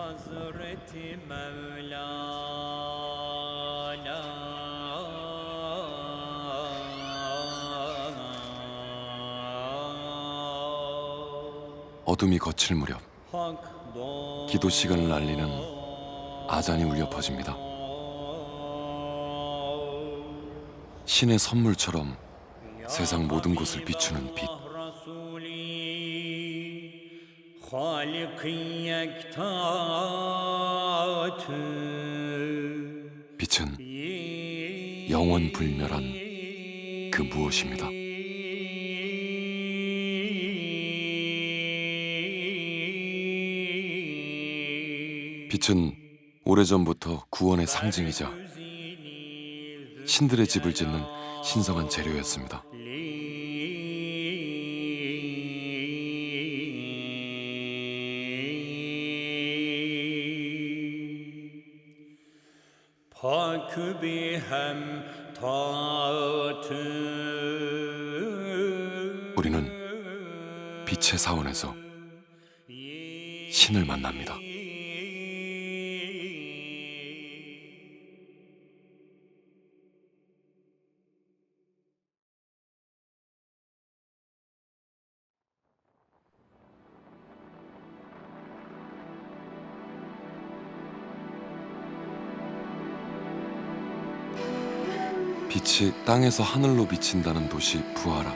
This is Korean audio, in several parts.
Hazreti Mevlana 어둠이 거칠 무렵 Hak 기도 시간을 알리는 아잔이 울려 퍼집니다. 신의 선물처럼 세상 모든 곳을 비추는 빛. 빛은 영원 불멸한 그 무엇입니다. 빛은 오래전부터 구원의 상징이자 신들의 집을 짓는 신성한 재료였습니다. 우리는 빛의 사원에서 신을 만납니다. 빛이 땅에서 하늘로 비친다는 도시 부하라.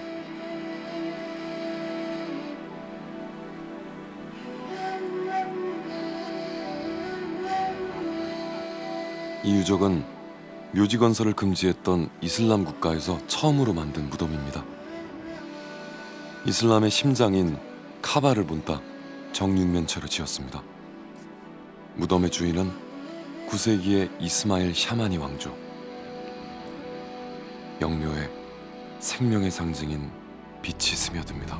이 유적은 묘지 건설을 금지했던 이슬람 국가에서 처음으로 만든 무덤입니다. 이슬람의 심장인 카바를 본따 정육면체로 지었습니다. 무덤의 주인은 9세기의 이스마일 샤마니 왕조. 영묘에 생명의 상징인 빛이 스며듭니다.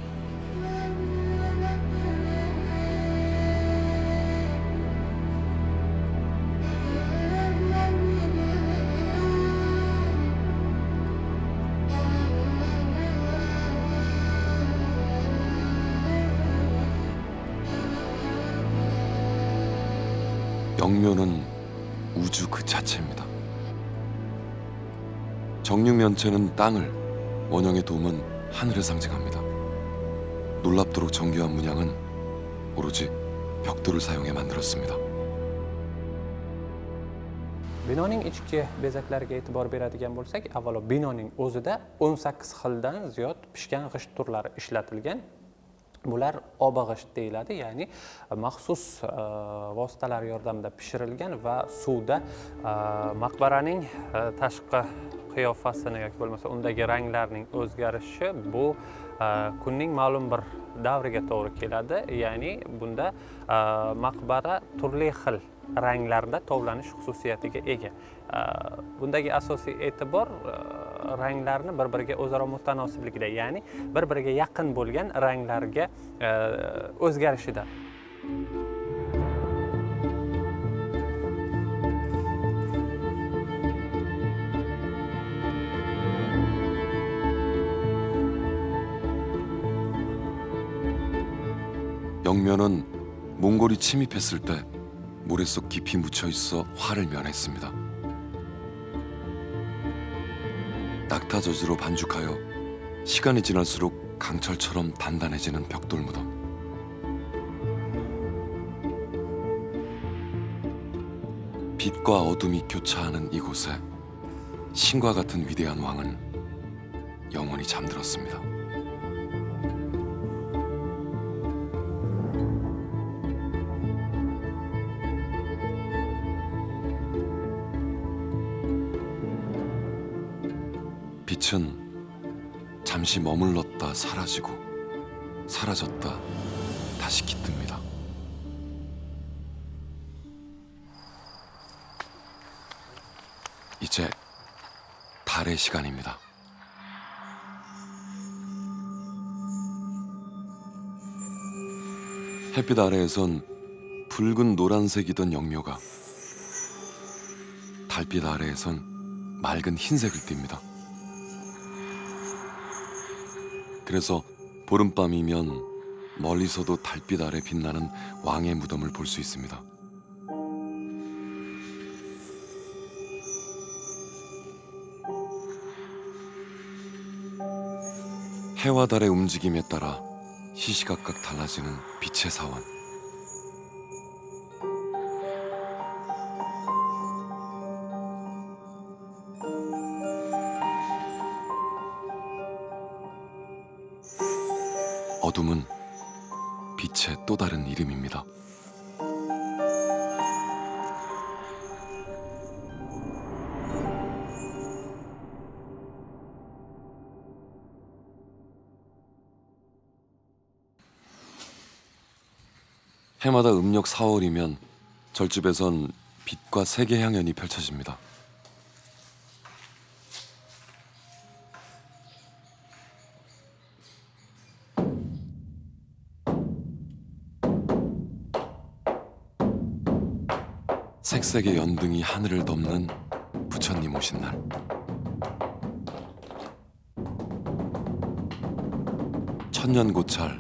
영묘는 우주 그 자체입니다. 정육면체는 땅을, 원형의 돔은 하늘을 상징합니다. 놀랍도록 정교한 문양은 오로지 벽돌을 사용해 만들었습니다. Binoning ichki bezaklariga e'tibor beradigan bo'lsak, avvalo binoning o'zida 18 xildan ziyod pishgan g'isht turlari ishlatilgan. Bular oba g'isht deyiladi, ya'ni maxsus vositalar yordamida pishirilgan va suvda maqbaraning tashqi qiyofasini yoki bo'lmasa undagi ranglarning o'zgarishi bu kunning ma'lum bir davriga to'g'ri keladi. Ya'ni bunda maqbara turli xil ranglarda tovlanish xususiyatiga ega. Bundagi asosiy e'tibor ranglarni bir-biriga o'zaro mutanosibligida, ya'ni bir-biriga yaqin bo'lgan ranglarga o'zgarishida. 영묘는 몽골이 침입했을 때 모래 속 깊이 묻혀 있어 화를 면했습니다. 낙타 저지로 반죽하여 시간이 지날수록 강철처럼 단단해지는 벽돌 무덤. 빛과 어둠이 교차하는 이곳에 신과 같은 위대한 왕은 영원히 잠들었습니다. 빛은 잠시 머물렀다 사라지고 사라졌다 다시 깃듭니다. 이제 달의 시간입니다. 햇빛 아래에선 붉은 노란색이던 영묘가 달빛 아래에선 맑은 흰색을 띱니다. 그래서 보름밤이면 멀리서도 달빛 아래 빛나는 왕의 무덤을 볼 수 있습니다. 해와 달의 움직임에 따라 시시각각 달라지는 빛의 사원. 어둠은 빛의 또 다른 이름입니다. 해마다 음력 4월이면 절집에선 빛과 세계 향연이 펼쳐집니다. 색색의 연등이 하늘을 덮는 부처님 오신 날. 천년고찰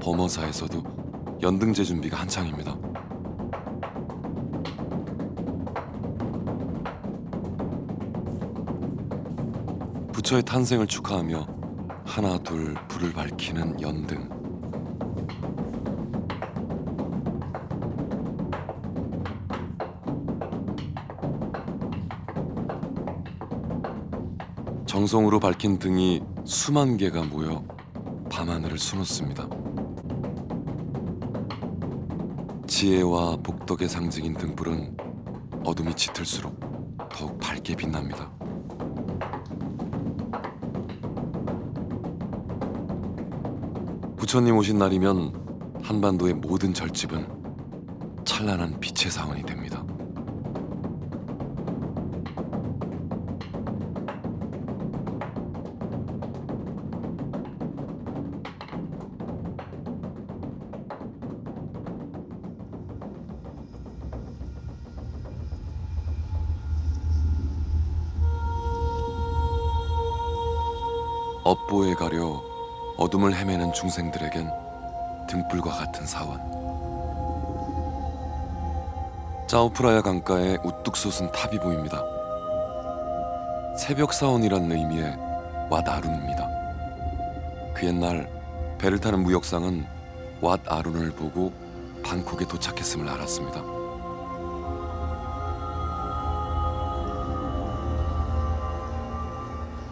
범어사에서도 연등제 준비가 한창입니다. 부처의 탄생을 축하하며 하나 둘 불을 밝히는 연등. 정성으로 밝힌 등이 수만 개가 모여 밤하늘을 수놓습니다. 지혜와 복덕의 상징인 등불은 어둠이 짙을수록 더욱 밝게 빛납니다. 부처님 오신 날이면 한반도의 모든 절집은 찬란한 빛의 사원이 됩니다. 업보에 가려 어둠을 헤매는 중생들에겐 등불과 같은 사원. 짜오프라야 강가에 우뚝 솟은 탑이 보입니다. 새벽 사원이란 의미의 왓 아룬입니다. 그 옛날 배를 타는 무역상은 왓 아룬을 보고 방콕에 도착했음을 알았습니다.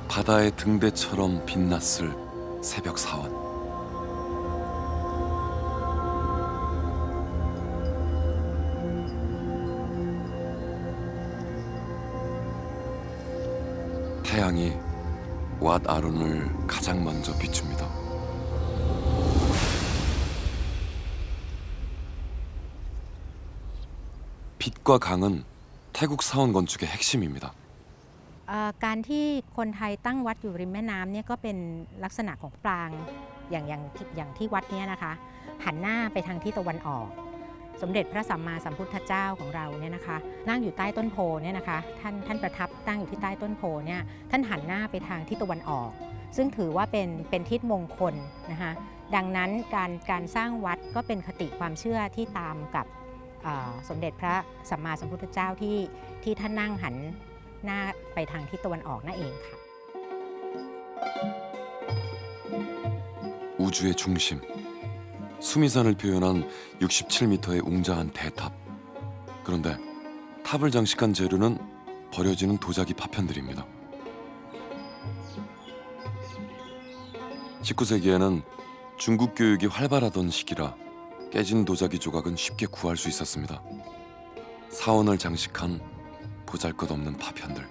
바다의 등대처럼 빛났을 새벽 사원. 태양이 왓 아룬을 가장 먼저 비춥니다. 빛과 강은 태국 사원 건축의 핵심입니다. การที่คนไทยตั้งวัดอยู่ริมแม่น้ำเนี่ยก็เป็นลักษณะของปรางอย่างที่วัดนี้นะคะหันหน้าไปทางทิศตะวันออกสมเด็จพระสัมมาสัมพุทธเจ้าของเราเนี่ยนะคะนั่งอยู่ใต้ต้นโพเนี่ยนะคะท่านประทับตั้งอยู่ที่ใต้ต้นโพเนี่ยท่านหันหน้าไปทางทิศตะวันออกซึ่งถือว่าเป็นทิศมงคลนะคะดังนั้นการสร้างวัดก็เป็นคติความเชื่อที่ตามกับสมเด็จพระสัมมาสัมพุทธเจ้าที่ท่านนั่งหันหน้าไปทางทิศตะวันออกนั่นเองค่ะ 우주의 중심, 수미산을 표현한 67m의 웅장한 대탑. 그런데 탑을 장식한 재료는 버려지는 도자기 파편들입니다. 19세기에는 중국 교육이 활발하던 시기라 깨진 도자기 조각은 쉽게 구할 수 있었습니다. 사원을 장식한 보잘것없는 파편들.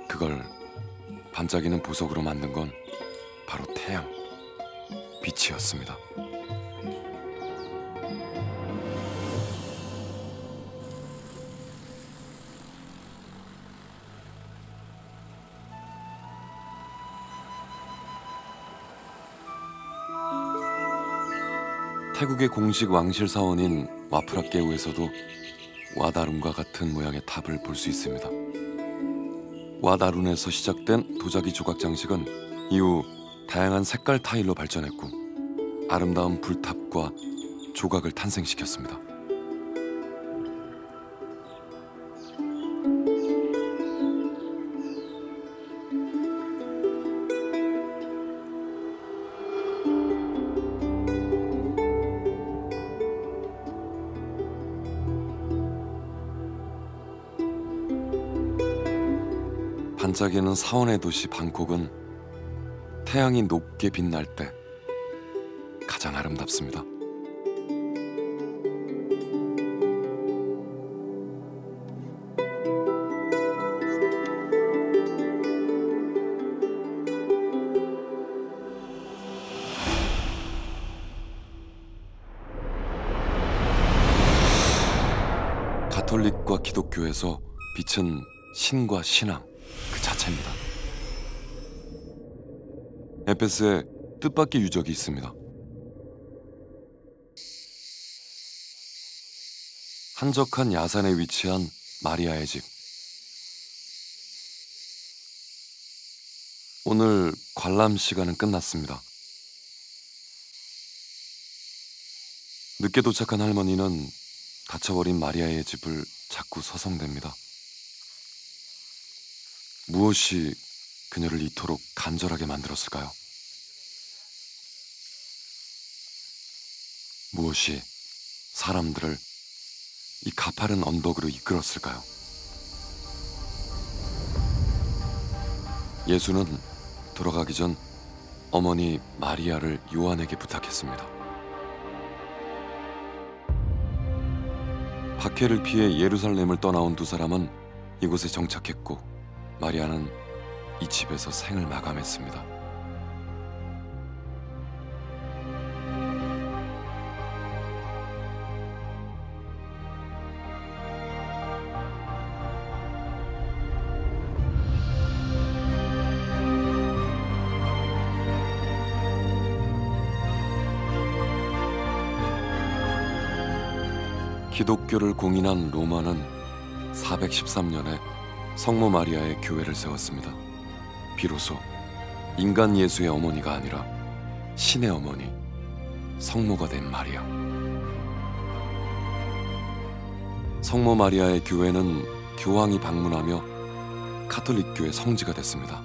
그걸 반짝이는 보석으로 만든 건 바로 태양, 빛이었습니다. 태국의 공식 왕실 사원인 와프라케우에서도 와다룬과 같은 모양의 탑을 볼 수 있습니다. 와다룬에서 시작된 도자기 조각 장식은 이후 다양한 색깔 타일로 발전했고 아름다운 불탑과 조각을 탄생시켰습니다. 반짝이는 사원의 도시 방콕은 태양이 높게 빛날 때 가장 아름답습니다. 가톨릭과 기독교에서 빛은 신과 신앙 그 자체입니다. 에페스에 뜻밖의 유적이 있습니다. 한적한 야산에 위치한 마리아의 집. 오늘 관람 시간은 끝났습니다. 늦게 도착한 할머니는 닫혀버린 마리아의 집을 자꾸 서성댑니다. 무엇이 그녀를 이토록 간절하게 만들었을까요? 무엇이 사람들을 이 가파른 언덕으로 이끌었을까요? 예수는 돌아가기 전 어머니 마리아를 요한에게 부탁했습니다. 박해를 피해 예루살렘을 떠나온 두 사람은 이곳에 정착했고 마리아는 이 집에서 생을 마감했습니다. 기독교를 공인한 로마는 413년에 성모 마리아의 교회를 세웠습니다. 비로소 인간 예수의 어머니가 아니라 신의 어머니, 성모가 된 마리아. 성모 마리아의 교회는 교황이 방문하며 가톨릭교의 성지가 됐습니다.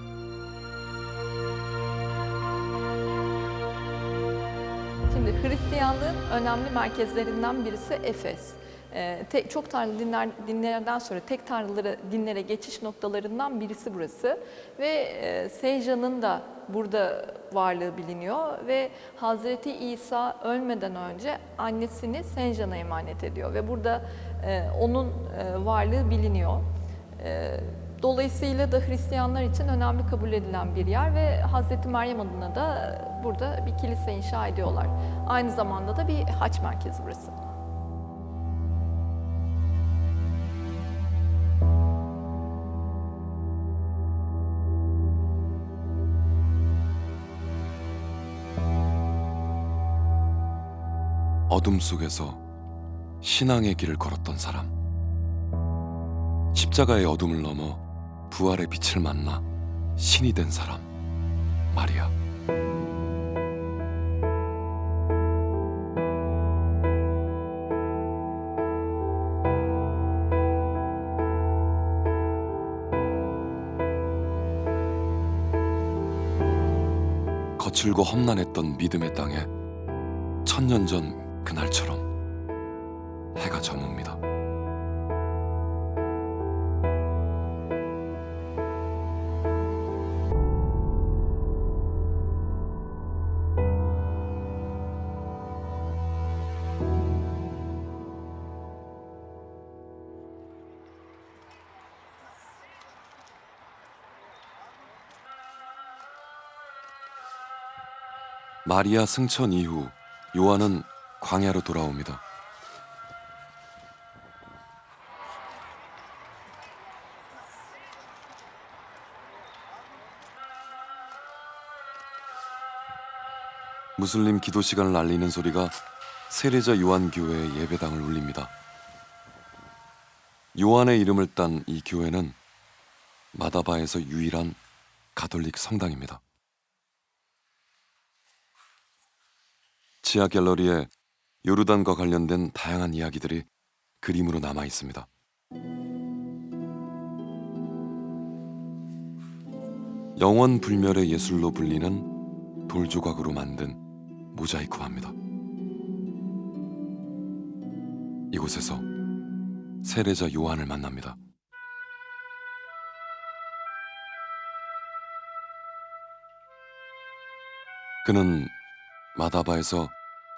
Şimdi Hristiyanlığın önemli merkezlerinden birisi Efes. Çok tanrılı dinlerden sonra tek tanrılı dinlere geçiş noktalarından birisi burası. Ve Seja'nın da burada varlığı biliniyor. Ve Hazreti İsa ölmeden önce annesini Seja'na emanet ediyor. Ve burada onun varlığı biliniyor. Dolayısıyla da Hristiyanlar için önemli kabul edilen bir yer ve Hazreti Meryem adına da burada bir kilise inşa ediyorlar. Aynı zamanda da bir haç merkezi burası. 어둠 속에서 신앙의 길을 걸었던 사람. 십자가의 어둠을 넘어 부활의 빛을 만나 신이 된 사람. 마리아. 거칠고 험난했던 믿음의 땅에 천년 전 그날처럼 해가 저뭅니다. 마리아 승천 이후 요한은 광야로 돌아옵니다. 무슬림 기도 시간을 알리는 소리가 세례자 요한 교회의 예배당을 울립니다. 요한의 이름을 딴 이 교회는 마다바에서 유일한 가톨릭 성당입니다. 지하 갤러리에 요르단과 관련된 다양한 이야기들이 그림으로 남아 있습니다. 영원 불멸의 예술로 불리는 돌 조각으로 만든 모자이크 화입니다. 이곳에서 세례자 요한을 만납니다. 그는 마다바에서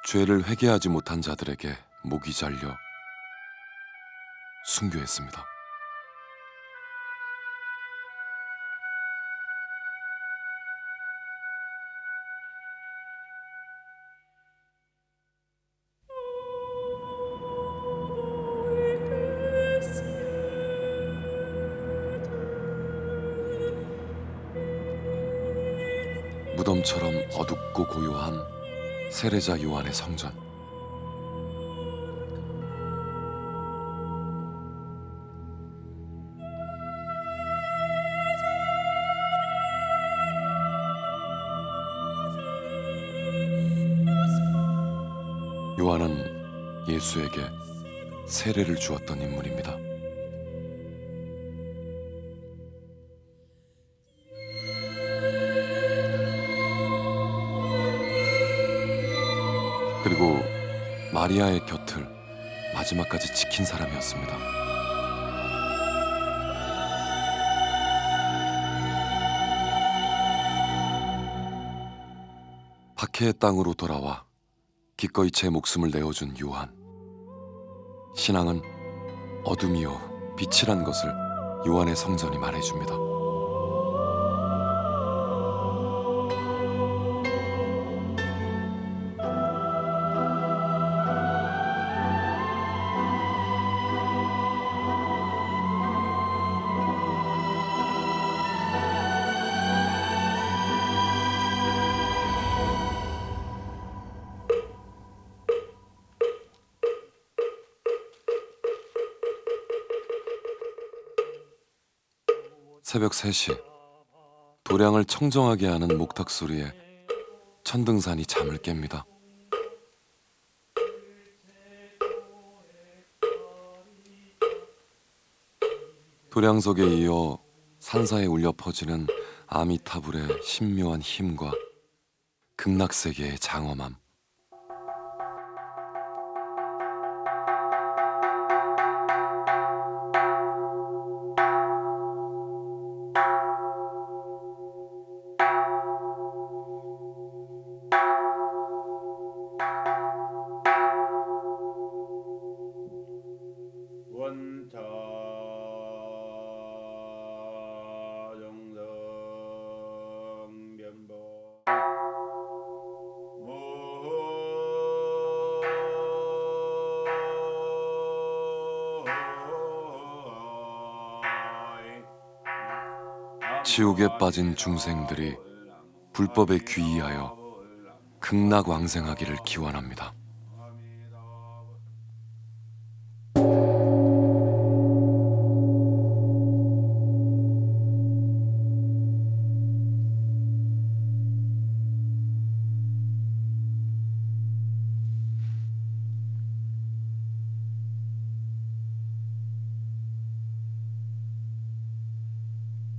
죄를 회개하지 못한 자들에게 목이 잘려 순교했습니다. 무덤처럼 어둡고 고요한 세례자 요한의 성전. 요한은 예수에게 세례를 주었던 인물입니다. 그리고 마리아의 곁을 마지막까지 지킨 사람이었습니다. 박해의 땅으로 돌아와 기꺼이 제 목숨을 내어준 요한. 신앙은 어둠이요 빛이란 것을 요한의 성전이 말해줍니다. 새벽 3시 도량을 청정하게 하는 목탁 소리에 천등산이 잠을 깹니다. 도량석에 이어 산사에 울려 퍼지는 아미타불의 신묘한 힘과 극락세계의 장엄함. 원타 정성 변보 지옥에 빠진 중생들이 불법에 귀의하여 극락왕생하기를 기원합니다.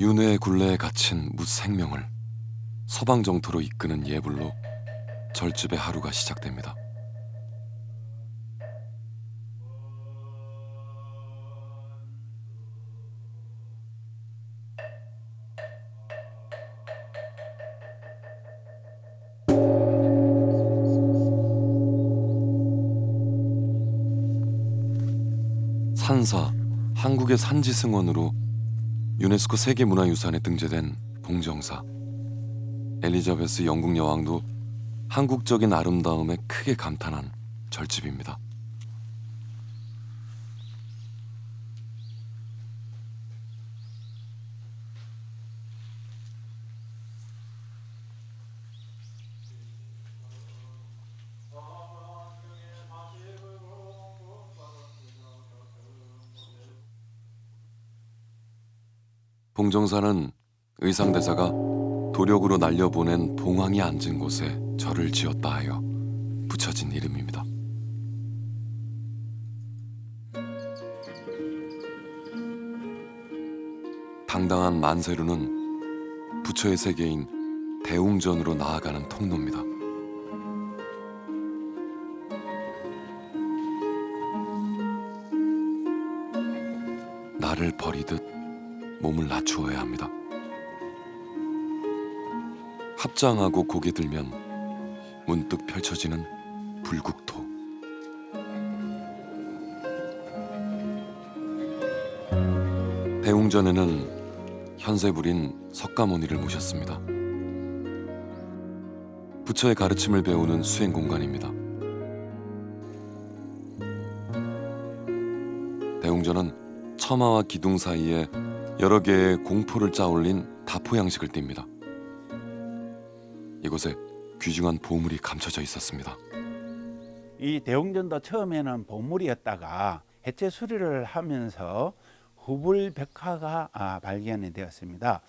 윤회의 굴레에 갇힌 무생명을 서방 정토로 이끄는 예불로 절집의 하루가 시작됩니다. 산사, 한국의 산지승원으로 유네스코 세계문화유산에 등재된 봉정사. 엘리자베스 영국 여왕도 한국적인 아름다움에 크게 감탄한 절집입니다. 봉정사는 의상대사가 도력으로 날려보낸 봉황이 앉은 곳에 절을 지었다 하여 붙여진 이름입니다. 당당한 만세루는 부처의 세계인 대웅전으로 나아가는 통로입니다. 나를 버리듯 몸을 낮추어야 합니다. 합장하고 고개 들면 문득 펼쳐지는 불국토. 대웅전에는 현세불인 석가모니를 모셨습니다. 부처의 가르침을 배우는 수행 공간입니다. 대웅전은 처마와 기둥 사이에 여러 개의 공포를 짜올린 다포 양식을 띱니다. 이곳에 귀중한 보물이 감춰져 있었습니다. 이 대웅전도 처음에는 보물이었다가 해체 수리를 하면서 후불벽화가 발견이 되었습니다.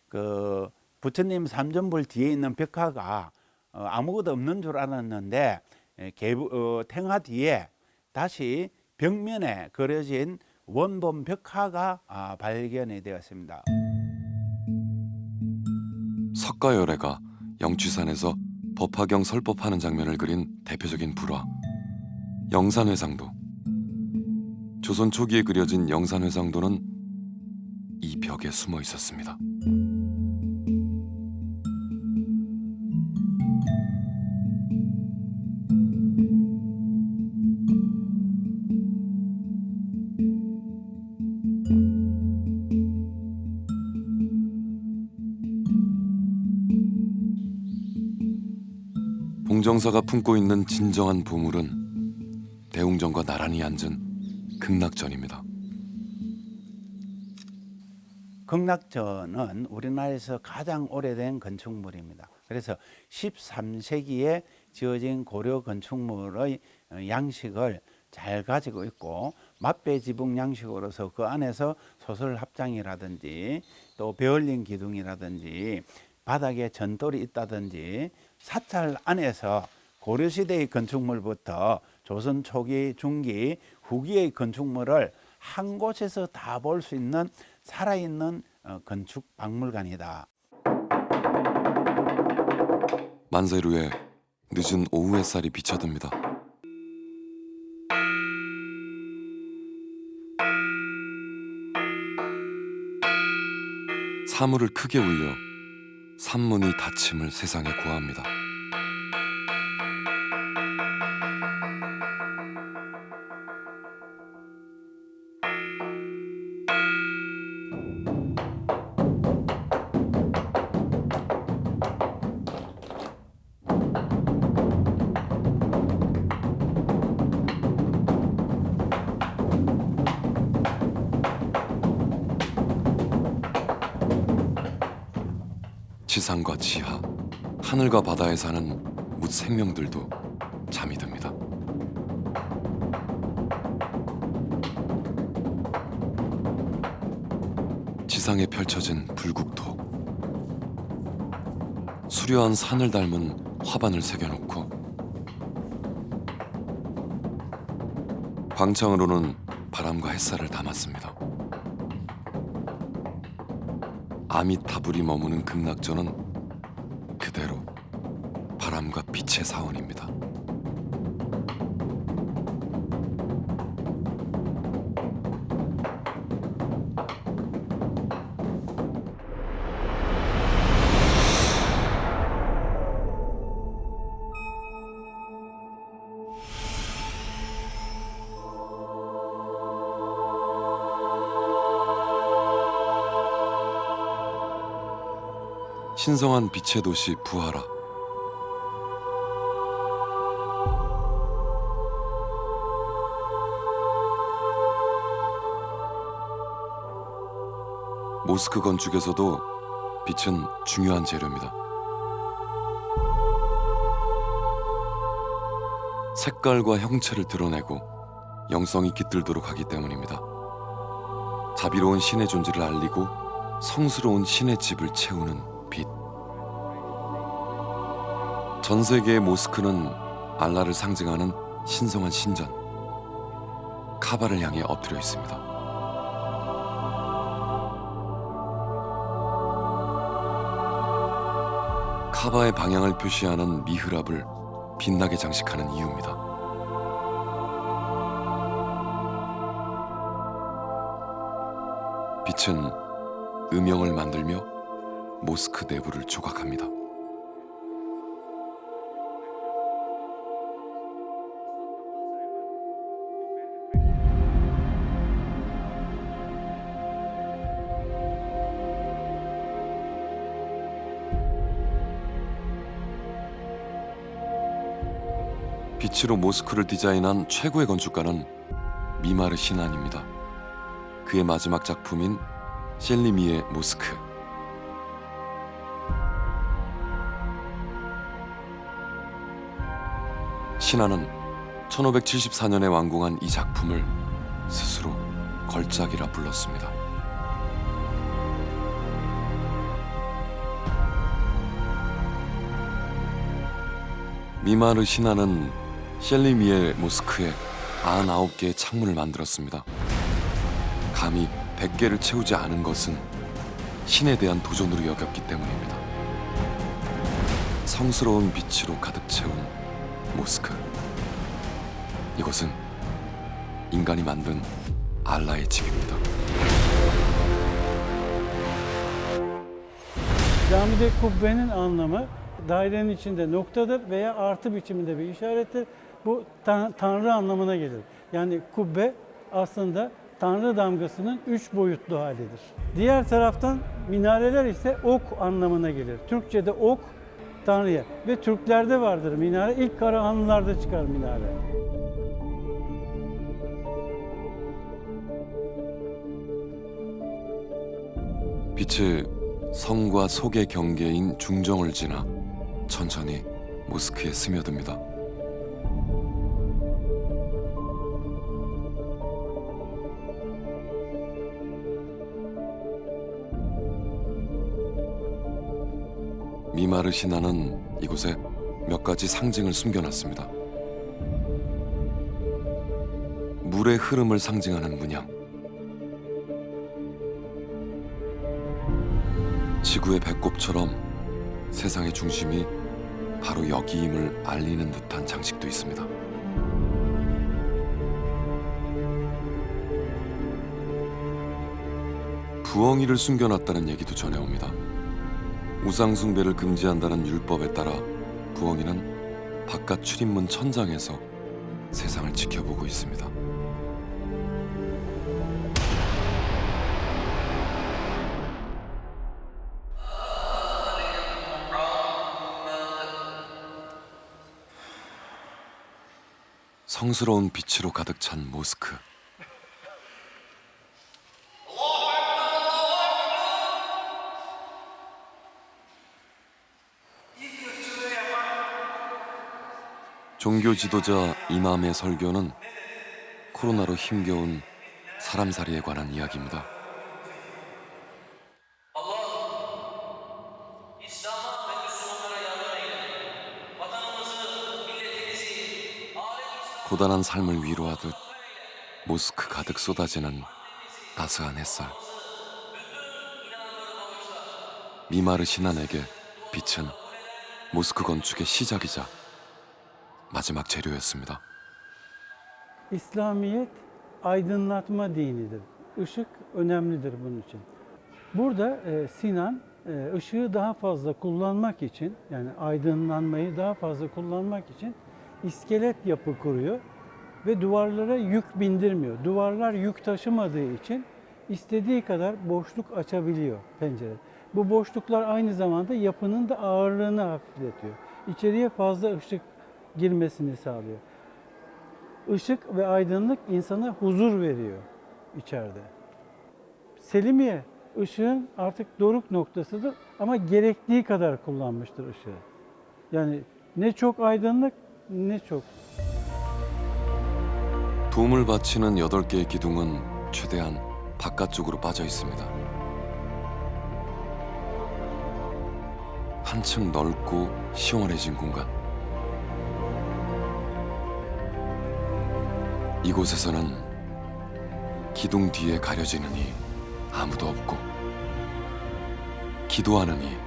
그 부처님 삼전불 뒤에 있는 벽화가 아무것도 없는 줄 알았는데 탱화 뒤에 다시 벽면에 그려진 원본 벽화가 발견이 되었습니다. 석가열애가 영취산에서 법화경 설법하는 장면을 그린 대표적인 불화 영산회상도. 조선 초기에 그려진 영산회상도는 이 벽에 숨어 있었습니다. 봉정사가 품고 있는 진정한 보물은 대웅전과 나란히 앉은 극락전입니다. 극락전은 우리나라에서 가장 오래된 건축물입니다. 그래서 13세기에 지어진 고려 건축물의 양식을 잘 가지고 있고 맛배지붕 양식으로서 그 안에서 소설 합장이라든지 또 베얼린 기둥이라든지 바닥에 전돌이 있다든지 사찰 안에서 고려시대의 건축물부터 조선 초기, 중기, 후기의 건축물을 한 곳에서 다 볼 수 있는 살아있는 건축 박물관이다. 만세루에 늦은 오후 햇살이 비쳐듭니다. 사물을 크게 울려 산문이 닫힘을 세상에 고합니다. 지상과 지하, 하늘과 바다에 사는 묻 생명들도 잠이 듭니다. 지상에 펼쳐진 불국토. 수려한 산을 닮은 화반을 새겨놓고 광창으로는 바람과 햇살을 담았습니다. 아미타불이 머무는 극락전은 그대로 바람과 빛의 사원입니다. 신성한 빛의 도시 부하라. 모스크 건축에서도 빛은 중요한 재료입니다. 색깔과 형체를 드러내고 영성이 깃들도록 하기 때문입니다. 자비로운 신의 존재를 알리고 성스러운 신의 집을 채우는 빛. 전 세계의 모스크는 알라를 상징하는 신성한 신전 카바를 향해 엎드려 있습니다. 카바의 방향을 표시하는 미흐랍을 빛나게 장식하는 이유입니다. 빛은 음영을 만들며 모스크 내부를 조각합니다. 빛으로 모스크를 디자인한 최고의 건축가는 미마르 시난입니다. 그의 마지막 작품인 셀리미의 모스크. 시난은 1574년에 완공한 이 작품을 스스로 걸작이라 불렀습니다. 미마르 시난은 셀리미의 모스크에 99개의 창문을 만들었습니다. 감히 100개를 채우지 않은 것은 신에 대한 도전으로 여겼기 때문입니다. 성스러운 빛으로 가득 채운 모스크. 이곳은 인간이 만든 알라의 집입니다. Camide kubbenin anlamı dairenin içinde noktadır veya artı biçiminde bir işarettir. Bu Tanrı anlamına gelir. Yani kubbe aslında Tanrı damgasının 3 boyutlu halidir. Diğer taraftan minareler ise ok anlamına gelir. Türkçe'de ok Tanrı'ya ve Türklerde vardır minare. İlk Karahanlılarda çıkar minare. 빛이 성과 속의 경계인 중정을 지나 천천히 모스크에 스며듭니다. 미마르 시난은 이곳에 몇 가지 상징을 숨겨놨습니다. 물의 흐름을 상징하는 문양, 지구의 배꼽처럼 세상의 중심이 바로 여기임을 알리는 듯한 장식도 있습니다. 부엉이를 숨겨놨다는 얘기도 전해옵니다. 우상 숭배를 금지한다는 율법에 따라 부엉이는 바깥 출입문 천장에서 세상을 지켜보고 있습니다. 성스러운 빛으로 가득 찬 모스크. 종교 지도자 이맘의 설교는 코로나로 힘겨운 사람살이에 관한 이야기입니다. 고단한 삶을 위로하듯 모스크 가득 쏟아지는 따스한 햇살. 미마르 시난에게 빛은 모스크 건축의 시작이자 마지막 재료였습니다. İslamiyet aydınlatma dinidir. Işık önemlidir bunun için. Burada Sinan ışığı daha fazla kullanmak için, yani aydınlanmayı daha fazla kullanmak için iskelet yapı kuruyor ve duvarlara yük bindirmiyor. Duvarlar yük taşımadığı için istediği kadar boşluk açabiliyor pencere. Bu boşluklar aynı zamanda yapının da ağırlığını hafifletiyor. İçeriye fazla ışık girmesini sağlıyor. Işık ve aydınlık insana huzur veriyor içeride. Selimiye ışığın artık doruk noktasıdır ama gerektiği kadar kullanmıştır ışığı. Yani ne çok aydınlık ne çok. 도움을 받치는 8개의 기둥은 최대한 바깥쪽으로 빠져 있습니다. 한층 넓고 시원해진 공간. 이곳에서는 기둥 뒤에 가려지는 이 아무도 없고 기도하는 이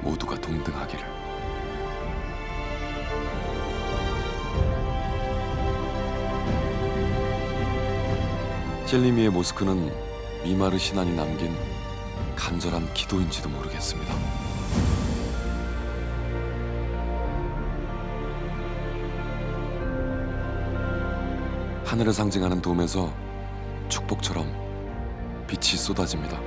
모두가 동등하기를. 셀리미의 모스크는 미마르 시난이 남긴 간절한 기도인지도 모르겠습니다. 하늘을 상징하는 돔에서 축복처럼 빛이 쏟아집니다.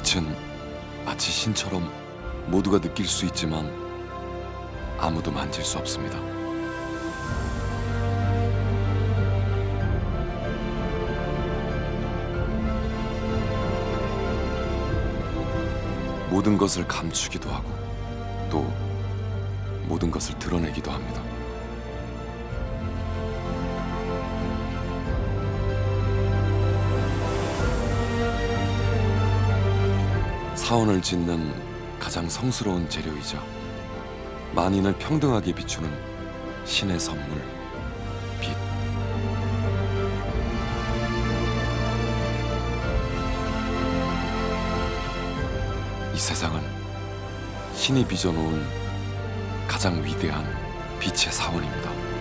빛은 마치 신처럼 모두가 느낄 수 있지만 아무도 만질 수 없습니다. 모든 것을 감추기도 하고 또 모든 것을 드러내기도 합니다. 사원을 짓는 가장 성스러운 재료이자 만인을 평등하게 비추는 신의 선물, 빛. 이 세상은 신이 빚어놓은 가장 위대한 빛의 사원입니다.